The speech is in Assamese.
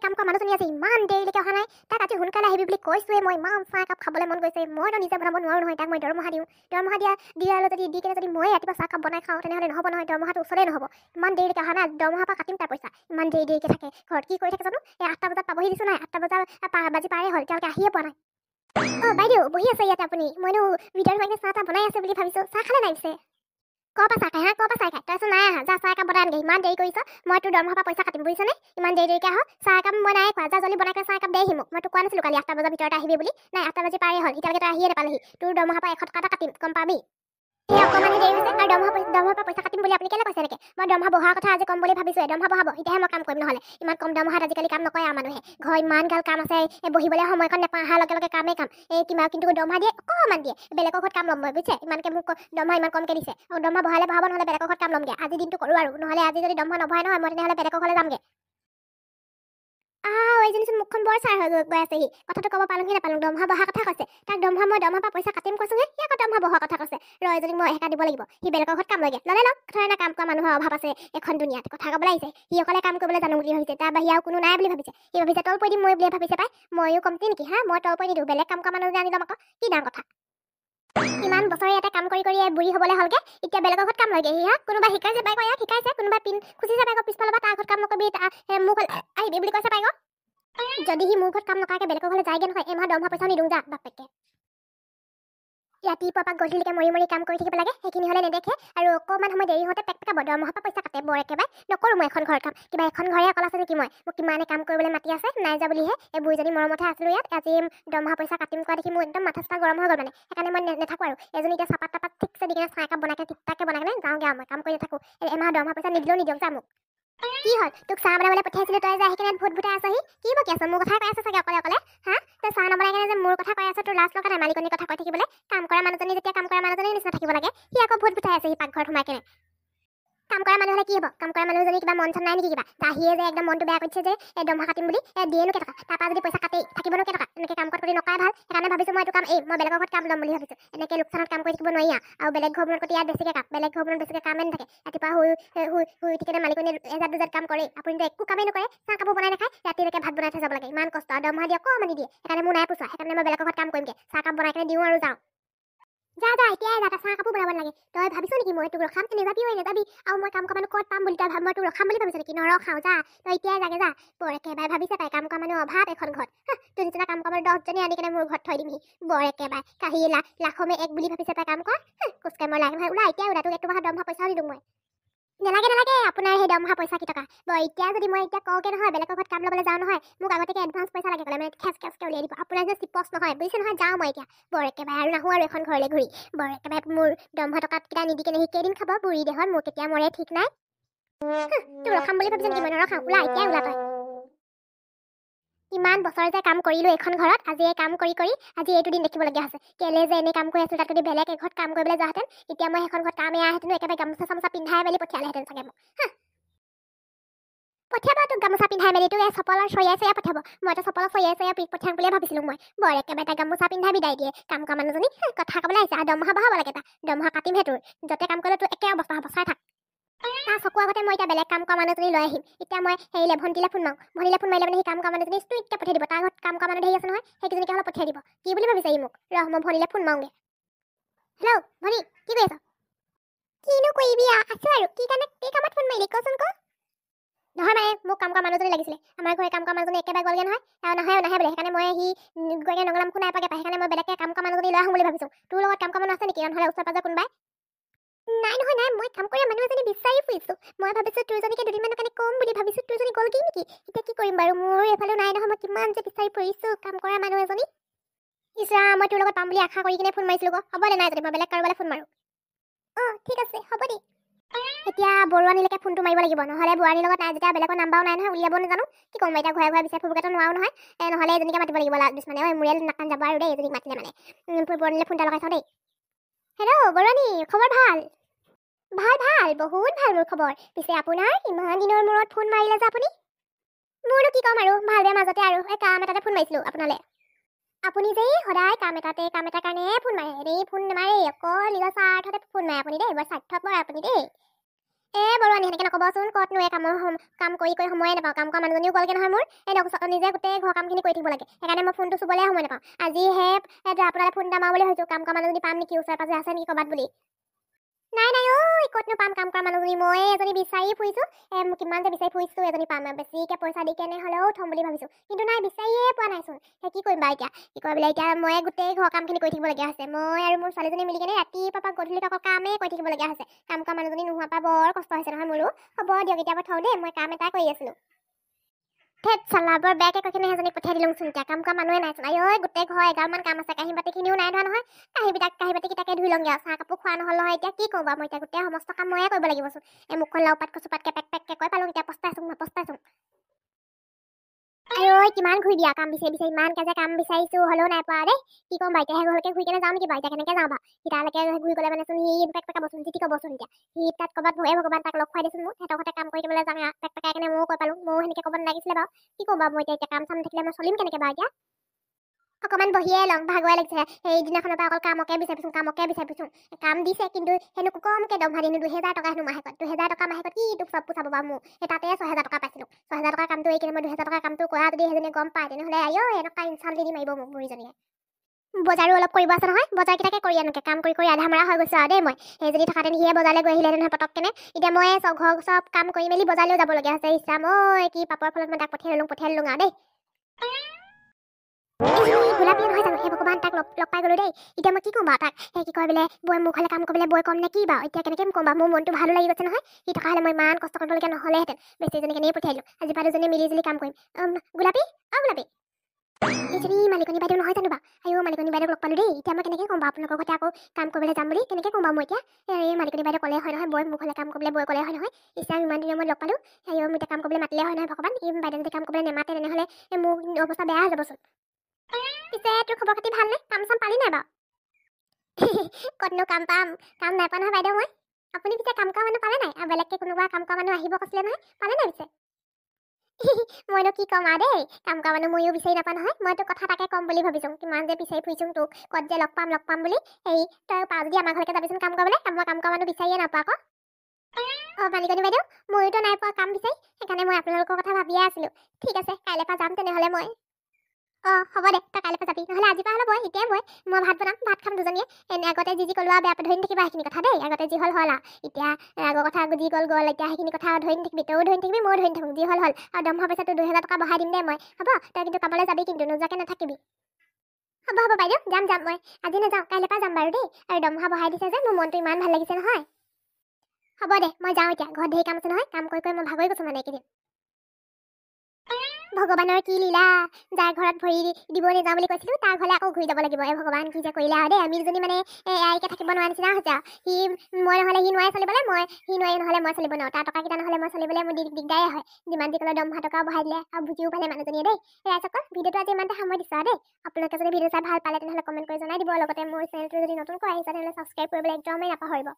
কাম কৰা মানুহজনী আছে ইমান দেৰিলৈকে অহা নাই তাক আজি সোনকালে আহিবি বুলি কৈছোৱে মই ইমান চাহ একাপ খাবলৈ মন গৈছে মইতো নিজে বনাব নোৱাৰো নহয় তাক মই দৰমহা দিওঁ দৰমহা দিয়ালৈ যদি দি কেনে যদি মই ৰাতিপুৱা চাহ কাপ বনাই খাওঁ তেনেহ'লে নহ'ব নহয় দৰমহাটো ওচৰতে নহ'ব ইমান দেৰিলৈকে অহা নাই দৰমহাৰ পৰা কাটিম তাৰ পইচা ইমান দেৰিকৈ থাকে ঘৰত কি কৰি থাকে জানো এই 8টা বজাত পাবহি দিছোঁ নাই 8টা বাজি পাৰে হ'ল তেওঁলোকে আহিয়ে পোৱা নাই বাইদেউ বহি আছে ইয়াতে আপুনি মইনো ভিতৰত সোমাই চাহ তাহ বনাই আছে বুলি ভাবিছোঁ চাহ খালে নাই পিছে কৰ পৰা চাহ খাই কৰ পৰা চাহ খাই তাৰপিছত নাই আহা যা চাহ একাপ বনাই আনগে ইমান দেৰি কৰিছ মই তোৰ দৰমহাৰ পৰা পইচা কাটিম বুজিছনে ইমান দেৰিকৈ আহ চাহ একাপ মই নাই খোৱা যা জলদি বনাই চাহ একাপ দেহি মোক মই তোক কোৱা নাছিলোঁ কালি 8টা বজাৰ ভিতৰত আহিবি বুলি নাই 8টা বাজি পাৰে হ'ল এতিয়ালৈকে তই আহিয়ে নাপালেহি তোৰ দৰমহাৰ পৰা 100 টকা এটা কাটিম গম পাবি এই অকণমানে দেৰি হৈছে আৰু দৰমহাৰ পৰা পইচা কাটিম বুলি আপুনি কেলে কৈছে এনেকৈ মই দৰমহা বঢ়াৰ কথা আজি ক'ম বুলি ভাবিছোঁ দৰমহা বঢ়াব এতিয়াহে মই কাম কৰিম নহ'লে ইমান কম দৰমহাত আজিকালি কাম নকৰে আৰু মানুহে ঘৰ ইমান গাল কাম আছে বহিবলৈ সময়কণ নেপাওঁ অহাৰ লগে লগে কামেই কাম এই কিন্তু দৰমহা দিয়ে অকণমান দিয়ে বেলেগৰ ঘৰত কাম ল'ম মই বুজিছে ইমানকৈ মোক দৰমহা ইমান কমকৈ দিছে আৰু দৰমহা বঢ়ালে বঢ়াব নহ'লে বেলেগৰ ঘৰত কাম ল'মগৈ আজি দিনটো কৰোঁ আৰু নহ'লে আজি যদি দৰমহা নবঢ়াই নহয় মই তেনেহ'লে বেলেগৰ ঘৰলৈ যামগৈ এইজনীচোন মুখখন বৰ চাৰ হৈ গৈ আছেহি কথাটো ক'ব পালোঁহি নাপালোঁ দৰমহা বঢ়া কথা কৈছে তাক মই দৰমহাৰ পৰা পইচা কাটিম কৈছোঁহে সি আকৌ দৰমহা বঢ়া কথা কৈছে এজনীক মই একা দিব লাগিব সি বেলেগৰ ঘৰত কাম লয়গৈ ল'লে লওক থৈ না কাম কৰা মানুহৰ অভাৱ আছে এখন দুনিয়াত কথা ক'বলৈ আহিছে সি অকলে কাম কৰিবলৈ জানো বুলি ভাবিছে তাৰ বাহিৰে আৰু কোনো নাই বুলি ভাবিছে সি ভাবিছে তল পৰি দিম মই বুলি ভাবিছে পাই ময়ো কমতি নেকি মই তল পৰি নিদিওঁ বেলেগ কাম কৰা মানুহ আনি ল'ম আকৌ কি ডাঙৰ কথা ইমান বছৰে ইয়াতে কাম কৰি বুঢ়ী হ'বলৈ হ'লগে এতিয়া বেলেগৰ ঘৰত কাম লয়গে সি কোনোবা শিকাইছে পাই ইয়াক শিকাইছে কোনোবা পিন খুচিছে পাই পিছফালৰ পৰা তাৰ ঘৰত কাম নকৰিবি মোক আহিবি বুলি কৈছে পাই যদি সি মোৰ ঘৰত কাম নকৰাকৈ বেলেগৰ ঘৰলৈ যায়গৈ নহয় এমাহ দৰমহা পইচাও নিদিওঁ যা বাপেকে ৰাতিপুৱাৰ পৰা গধূলিলৈকে মৰি কাম কৰি থাকিব লাগে সেইখিনি হ'লে নেদেখে আৰু অকণমান সময় দেৰি হওঁতে পেক দৰমহাৰ পৰা পইচা কাটে বৰ একেবাৰে নকৰোঁ মই এখন ঘৰত কাম কিবা এখন ঘৰে অকল আছে নেকি মই মোক কিমানে কাম কৰিবলৈ মাতি আছে নাই যা বুলিহে এই বুঢ়ীজনী মৰমতহে আছিলোঁ ইয়াত আজি দৰমহা পইচা কাটিম কৰা দেখি মোৰ একদম মাথা চাথা গৰম হৈ গ'ল মানে সেইকাৰণে মই নাথাকোঁ আৰু এজনী এতিয়া চাপাত তাপাত ঠিকছে দি কিনে চাহ একাপ বনাই ঠিকঠাকে বনাই কিনে যাওঁগৈ আৰু মই কাম কৰি নাথাকোঁ এমাহ দৰমহা পইচা নিদিলেও নিদিয়ক যা মোক কি হ'ল তোক চাহ বনাবলৈ পঠিয়াইছিলোঁ তই যে আহি কিনে ভূত ভূতাই আছহি কি বকি আছ মোৰ কথাই কৈ আছে চাগে অকলে তই চাহ নবনাই কিনে যে মোৰ কথা কৈ আছ তোৰ লাজ লগা নাই মালিকনীৰ কথা কৈ থাকিবলৈ কাম কৰা মানুহজনী যেতিয়া কাম কৰা মানুহজনীৰ নিচিনা থাকিব লাগে সি আকৌ ভূত ভূতাই আছে সি পাকঘৰত সোমাই কিনে কাম কৰা মানুহ হ'লে কি হ'ব কাম কৰা মানুহজনী কিবা মন চন নাই নেকি কিবা আহিয়ে যে একদম মনটো বেয়া কৰিছে যে দৰমহা কাটিম বুলি দিয়েনো কেইটকা তাৰপৰা যদি পইচা কাটি থাকিবনো কেইটকা এনেকৈ কাম কৰি নকৰাই ভাল সেইকাৰণে ভাবিছোঁ মই এইটো কাম মই বেলেগৰ ঘৰত কাম ল'ম বুলি ভাবিছোঁ এনেকৈ লোকচানত কাম কৰি থাকিব নোৱাৰি আৰু বেলেগ ঘৰবোৰত প্ৰতি ইয়াত বেছিকৈ কাম বেলেগ ঘৰবোৰত বেছিকৈ কামেই নাথাকে ৰাতিপুৱা শুই উঠি কিনে মালিকনী এজাত দুজাত কাম কৰে আপুনিতো একো কামেই নকৰে চাহ কাপোৰ বনাই নাখায় ৰাতিলৈকে ভাত বনাই থৈ যাব লাগে ইমান কষ্ট দৰমহা দিয়ে অকণমানি দিয়ে সেইকাৰণে মোৰ নাই পোচা সেইকাৰণে মই বেলেগৰ ঘৰত কাম কৰিমগৈ চাহ কাপ বনাই কিনে দিওঁ আৰু যাওঁ যা এতিয়াই যা চাহ কাপোৰ বনাব লাগে তই ভাবিছ নেকি মই তোক ৰখাম নেযাবি নেযাবি আৰু মই কাম কৰা মানুহ ক'ত পাম বুলি তই মই তোক ৰখাম বুলি ভাবিছ নেকি নৰখাওঁ যা তই এতিয়াই যাগে যা বৰ একেবাৰে ভাবিছে তাই কাম কৰা মানুহ অভাৱ এখন ঘৰত তোৰ নিচিনা কাম কৰা মানুহ 10জনী আনি কিনে মোৰ ঘৰত থৈ দিমহি বৰ একেবাৰে কাহি লাখমে এক বুলি ভাবিছে তাই কাম কৰা খোজকাঢ়ি মই লাগে নহয় ওলা এতিয়াই ওলা তোক 1 মাহৰ দৰমহা পইচাও দিওঁ মই নালাগে আপোনাৰ সেই দৰমহা পইচা কেইটকা এতিয়া যদি মই এতিয়া কওঁগে নহয় বেলেগৰ ঘৰত কাম ল'বলৈ যাওঁ নহয় মোক আগতীয়াকৈ এডভান্স পইচা লাগে ক'লে মানে খেচকৈ উলিয়াই দিব আপোনাৰ যে চিপচ নহয় বুজিছে নহয় যাওঁ মই এতিয়া বৰ একেবাৰে আৰু নাহোঁ আৰু এখন ঘৰলৈ ঘূৰি বৰ একেবাৰে মোৰ দৰমহা টকাকেইটা নিদি কেনে সি কেইদিন খাব বুঢ়ী দেহত মোৰ কেতিয়া মৰে ঠিক নাই তোৰ ৰখাম বুলি ভাবিছে নেকি মই নৰখাওঁ ওলা এতিয়াই ওলা তই ইমান বছৰ যে কাম কৰিলোঁ এইখন ঘৰত আজি এই কাম কৰি আজি এইটো দিন দেখিবলগীয়া হৈছে কেলে যে এনেই কাম কৰি আছিলোঁ তাত যদি বেলেগ এঘৰত কাম কৰিবলৈ যোৱাহেঁতেন এতিয়া মই সেইখন ঘৰত কাম এৰাহেঁতেনো একেবাৰে গামোচা চামোচা পিন্ধাই মেলি পঠিয়ালেহেঁতেন চাগে মোক পঠিয়াব তোক গামোচা পিন্ধাই মেলি তোক চপলৰ চৰিয়াই পঠিয়াব মইতো চপলৰ চৰিয়াই পঠিয়াম বুলিয়ে ভাবিছিলোঁ মই বৰ একেবাৰে তাই গামোচা পিন্ধাই বিদায় দিয়ে কাম কৰা মানুহজনী কথা ক'বলৈ আহিছে আৰু দৰমহা বঢ়াব লাগে তাক দৰমহা কাটিমহে তোৰ য'তে কাম কৰিলে তোৰ একে অৱস্থা হ'ব চাই থাক তাৰ চকু আগতে মই এতিয়া বেলেগ কাম কৰা মানুহজনী লৈ আহিম এতিয়া মই হেৰিলে ভণ্টিলে ফোন মাৰিলে মানে সি কাম কৰা মানুহজনী ষ্টুইটকৈ পঠিয়াই দিব তাৰ ঘৰত কাম কৰা মানুহ ধেৰি আছে নহয় সেইকেইজনীকে হ'লে পঠিয়াই দিব কি বুলি ভাবিছে ই মোক মই ভণ্টিলে ফোন মাৰোঁগৈ হেল্ল' ভনী কি কৰি আছ কিনো কৰিবি আছোঁ আৰু কি কামত ফোন মাৰিলি কচোন ক নহয় মানে মোক কাম কৰা মানুহজনী লাগিছিলে আমাৰ ঘৰে কাম কৰা মানুহজনী একেবাৰে গ'লগৈ নহয় আৰু নাহে বোলে সেইকাৰণে মই সি গৈ নগলাম একো নাই পাই সেইকাৰণে মই বেলেগকৈ কাম কৰা মানুহজনী লৈ আহোঁ বুলি ভাবিছোঁ তোৰ লগত কাম কৰা মানুহ আছে নেকি নহ'লে ওচৰে পাজৰে কোনোবাই নাই মই কাম কৰা মানুহ এজনী বিচাৰি ফুৰিছোঁ মই ভাবিছোঁ তোৰজনীকে দুদিনমানৰ কাৰণে ক'ম বুলি ভাবিছোঁ তোৰজনী গ'লগৈ নেকি এতিয়া কি কৰিম বাৰু মোৰ এইফালেও নাই নহয় মই কিমান যে বিচাৰি ফুৰিছোঁ কাম কৰা মানুহ এজনী ইছৰা মই তোৰ লগত পাম বুলি আশা কৰি কিনে ফোন মাৰিছিলোঁ হ'ব দে নাই যদি মই বেলেগ কাৰোবালৈ ফোন মাৰোঁ ঠিক আছে হ'ব দে এতিয়া বৰুৱানীলৈকে ফোনটো মাৰিব লাগিব নহ'লে বোৱাৰীৰ লগত নাই যেতিয়া বেলেগৰ নাম্বাৰো নাই নহয় উলিয়াব নাজানো কি ক'ম এতিয়া ঘূৰাই বিচাৰি ফুৰিবতো নোৱাৰো নহয় নহ'লে এজনীকে মাতিব লাগিব মানে মূৰিয়াল নাকান যাব আৰু দেই এজনীক মাতিলে মানে বৰুৱানীলৈ ফোন এটা লগাই চাওঁ দেই হেল্ল' বৰুৱানী খবৰ ভাল বহুত ভাল মোৰ খবৰ পিছে আপোনাৰ ইমান দিনৰ মূৰত ফোন মাৰিলে যে আপুনি মোৰনো কি ক'ম আৰু ভাল বেয়া মাজতে আৰু এই কাম এটাতে ফোন মাৰিছিলোঁ আপোনালৈ আপুনি যে সদায় কাম এটাৰ কাৰণেহে ফোন মাৰে এনেই ফোন নামাৰে অকল নিজৰ স্বাৰ্থতে ফোন মাৰে আপুনি দেই বৰ স্বাৰ্থপৰ আপুনি দেই বৰুৱানী সেনেকৈ নক'বচোন। ক'তনো এই কাম কৰি সময়ে নাপাওঁ। কাম কৰা মানুহজনীও গ'লগৈ নহয় মোৰ। নিজে গোটেই ঘৰ কামখিনি কৰি থাকিব লাগে। সেইকাৰণে মই ফোনটো চুবলৈ সময় নাপাওঁ। আজিহে আপোনালৈ ফোন এটা মাৰো বুলি ভাবিছোঁ। কাম কৰা মানুহজনী পাম নেকি, ওচৰে পাঁজৰে আছে নেকি ক'ৰবাত বুলি। নাই ক'তনো পাম কাম কৰা মানুহজনী। মই এজনী বিচাৰি ফুৰিছোঁ। কিমান যে বিচাৰি ফুৰিছোঁ এজনী পাম। বেছিকৈ পইচা দি কেনে হ'লেও থ'ম বুলি ভাবিছোঁ। কিন্তু নাই, বিচাৰিয়ে পোৱা নাইচোন। সেই কি কৰিম বাৰু এতিয়া? কি কৰিবলৈ এতিয়া মই গোটেই ঘৰ কামখিনি কৰি থাকিবলগীয়া হৈছে। মই আৰু মোৰ ছোৱালীজনী মিলি কেনে ৰাতিপুৱাৰ পৰা গধূলি অকল কামেই কৰি থাকিবলগীয়া হৈছে। কাম কৰা মানুহজনী নোহোৱাৰ পৰা বৰ কষ্ট হৈছে নহয় মোৰো। হ'ব দিয়ক, এতিয়া মই থওঁ দেই। মই কাম এটা কৰি আছিলোঁ। ধেত চালা, বৰ বেয়াকৈ কৈ কিনে সেইজনীক পঠিয়াই দিলোঁচোন। এতিয়া কাম কৰা মানুহে নাইচোন। গোটেই ঘৰ এগালমান কাম আছে। কাঁহী বাতিখিনিও নাই ধোৱা নহয়। কাঁহী বাতিকেইটাকে ধুই লওঁগৈ আৰু। চাহ কাপোৰ খোৱা নহ'ল নহয়। এতিয়া কি কৰোঁ বাৰু মই? এতিয়া গোটেই সমস্ত কাম ময়ে কৰিব লাগিবচোন। মুখখন লাওপাত কচুপাতকৈ পেককৈ কৈ পালোঁ। এতিয়া পস্তাইছোঁ। কিমান ঘূৰি দিয়া কাম বিচাৰি ইমানকৈ যে কাম বিচাৰিছোঁ, হ'লেও নাই পোৱা দেই। কি ক'ম বাৰু? এতিয়া ঘৰলৈকে ঘূৰি কেনে যাওঁ নেকি বাৰু? এতিয়া কেনেকৈ যাওঁ বাৰু? সি তালৈকে ঘূৰি গ'লে মানেচোন সি পেকপেকাবচোন, যি টি ক'বচোন। এতিয়া সি তাত ক'ৰবাত ভগৱান তাক লগ খুৱাই দিছোঁ। মোক সিহঁতৰ ঘৰতে কাম কৰি দিবলৈ যাওঁ। পেকপেকাই কেনে ময়ো কৈ পালোঁ। ময়ো সেনেকৈ ক'ব নালাগিছিলে বাৰু। কি কৰোঁ বাৰু মই এতিয়া? কাম চাম থাকিলে মই চলিম কেনেকৈ বাৰু এতিয়া? অকণমান বহিয়ে লওঁ, ভাগৰে লাগিছে। সেইদিনাখনৰ পৰা অকল কামকে বিচাৰিছোঁ। কাম দিছে, কিন্তু হেনো কমকৈ দৰমহা দিনো 2000 টকা হেনো মাহেকত। 2000 টকা মাহেকত কি তোক চব পোচাব বাৰু মোৰ? তাতে 6000 টকা পাইছিলোঁ। 6000 টকাৰ কামটো এই মই 2000 টকাৰ কামটো কৰা যদি সেইজনীয়ে গম পায়, তেনেহ'লে এনেকুৱা ইনচাল্ট দি মাৰিব মোক বুঢ়ীজনীয়ে। বজাৰো অলপ কৰিব আছে নহয়। বজাৰকেইটাকে কৰি আনোকে। কাম কৰি আধা মৰা হৈ গৈছে আৰু দেই মই। সেই যদি থকাহেঁতেন সিয়ে বজাৰলৈ গৈ আহিলে নহয় পটককেনে। এতিয়া মই ঘৰ চব কাম কৰি মেলি বজাৰলৈও যাবলগীয়া হৈছে। ইচ্ছা কি পাপৰ ফলত মই তাক পঠিয়াই দিলোঁ আৰু দেই। গোলাপী নহয় জানো? সেই ভগৱান, তাক লগ পাই গ'লো দেই। এতিয়া মই কি ক'ম বাৰু তাক? কি কয় বোলে বৈ মোক হ'লে কাম কৰিবলৈ বৈ কম নে কি বাৰু? এতিয়া কেনেকৈ ক'ম বাৰু? মোৰ মনটো ভালো লাগি গৈছে নহয়। সি থকা হ'লে মই ইমান কষ্ট কৰিবলগীয়া নহ'লেহেঁতেন। বেছিজনী কেনেকৈ পঠিয়াই দিলোঁ। আজি পৰা দুজনী মিলি কাম কৰিম। গোলাপী গোলাপী, এইজনী মালিকনী বাইদেউ নহয় জানো বাৰু? মালিকনী বাইদেউক লগ পালোঁ দেই। এতিয়া মই কেনেকৈ ক'ম বাৰু আপোনালোকৰ ঘৰতে আকৌ কাম কৰিবলৈ যাম বুলি? কেনেকৈ ক'ম বাৰু মই এতিয়া? মালিকনী বাইদেউ ক'লে হয় নহয়, বৈ মোক হ'লে কাম কৰিবলৈ বৈ ক'লে হয় নহয়। ইচ্ছা ইমান দিনৰ মই লগ পালোঁ। মোক এতিয়া কাম কৰিবলৈ মাতিলে হয় নহয় ভগৱান। বাইদেউ যদি কাম কৰিবলৈ নেমাতে, তেনেহ'লে মোৰ অৱস্থা বেয়া হৈ যাবচোন। পিছে তোৰ খবৰ খাতি ভালনে? কাম চাম পালি নাই বাৰু? ক'তনো কাম পাম? কাম নাই পোৱা নহয় বাইদেউ মই। আপুনি পিছে কাম কৰা মানুহ পালে নাই? আৰু বেলেগকৈ কোনোবা কাম কৰা মানুহ আহিব কৈছিলে নহয়, পালে নাই পিছে? মইনো কি ক'ম আৰু দেই। কাম কৰা মানুহ ময়ো বিচাৰি নাপাওঁ নহয়। মই তোক কথা তাকে ক'ম বুলি ভাবিছোঁ। কিমান যে বিচাৰি ফুৰিছোঁ তোক, ক'ত যে লগ পাম বুলি। তই পাৰ যদি আমাৰ ঘৰলৈকে যাবিচোন কাম কৰিবলৈ। মই কাম কৰা মানুহ বিচাৰিয়ে নাপাওঁ আকৌ। মালিকনী বাইদেউ, ময়োতো নাই পোৱা কাম বিচাৰি। সেইকাৰণে মই আপোনালোকৰ কথা ভাবিয়ে আছিলোঁ। ঠিক আছে, কাইলৈৰ পৰা যাম তেনেহ'লে মই। হ'ব দে, তই কাইলৈৰ পৰা যাবি। নহ'লে আজিৰ পৰা হ'লে বই, এতিয়াই বই। মই ভাত বনাম, ভাত খাম দুজনীয়ে। আগতে যি ক'লো আৰু বেয়া ধৰি নাথাকিবা সেইখিনি কথা দেই। আগতে যি হ'ল আৰু। এতিয়া আগৰ কথা যি গ'ল। এতিয়া সেইখিনি কথা ধৰি নাথাকিবি। তয়ো ধৰি নাথাকিবি, ময়ো ধৰি নাথাকোঁ। যি হ'ল। আৰু দৰমহা পইচাটো 2000 টকা বঢ়াই দিম দেই মই। হ'ব, তই কিন্তু কামলৈ যাবি, কিন্তু নোযোৱাকৈ নাথাকিবি। হ'ব বাইদেউ, যাম মই। আজি নাযাওঁ, কাইলৈৰ পৰা যাম বাৰু দেই। আৰু দৰমহা বঢ়াই দিছে যে মোৰ মনটো ইমান ভাল লাগিছে নহয়। হ'ব দে, মই যাওঁ এতিয়া। ঘৰত ধেৰ কাম আছে নহয়। কাম কৰি মই ভাগৰি গৈছোঁ মানে এইকেইদিন। ভগৱানৰ কি লীলা। যাৰ ঘৰত ভৰি দিব নাযাওঁ বুলি কৈছিলোঁ, তাৰ ঘৰলৈ আকৌ ঘূৰি যাব লাগিব। ভগৱান কি যে কৰিলে আৰু দেই। আমি দুজনী মানে একে থাকিব নোৱাৰা নিচিনা হৈছে আৰু। মই নহ'লে সি নোৱাৰে চলিবলৈ, সি নোৱাৰে নহ'লে মই চলিব নোৱাৰোঁ। তাৰ টকাকেইটা নহ'লে মই চলিবলৈ মোৰ দিগদাৰে হয়। যিমান যি ক'লেও দৰমহা টকাও বঢ়াই দিলে আৰু বুজিও পালে মানুহজনীয়ে দেই। ৰাইজসকল, ভিডিঅ'টো আজি ইমানতে সামৰি দিছোঁ আৰু দেই। আপোনালোকে যদি ভিডিঅ' চাই ভাল পালে, তেনেহ'লে কমেণ্ট কৰি জনাই দিব। লগতে মোৰ চেনেলটো যদি নতুনকৈ আহিছে, তেনেহ'লে ছাবস্ক্ৰাইব কৰিবলৈ একদমেই নাপাহৰিব।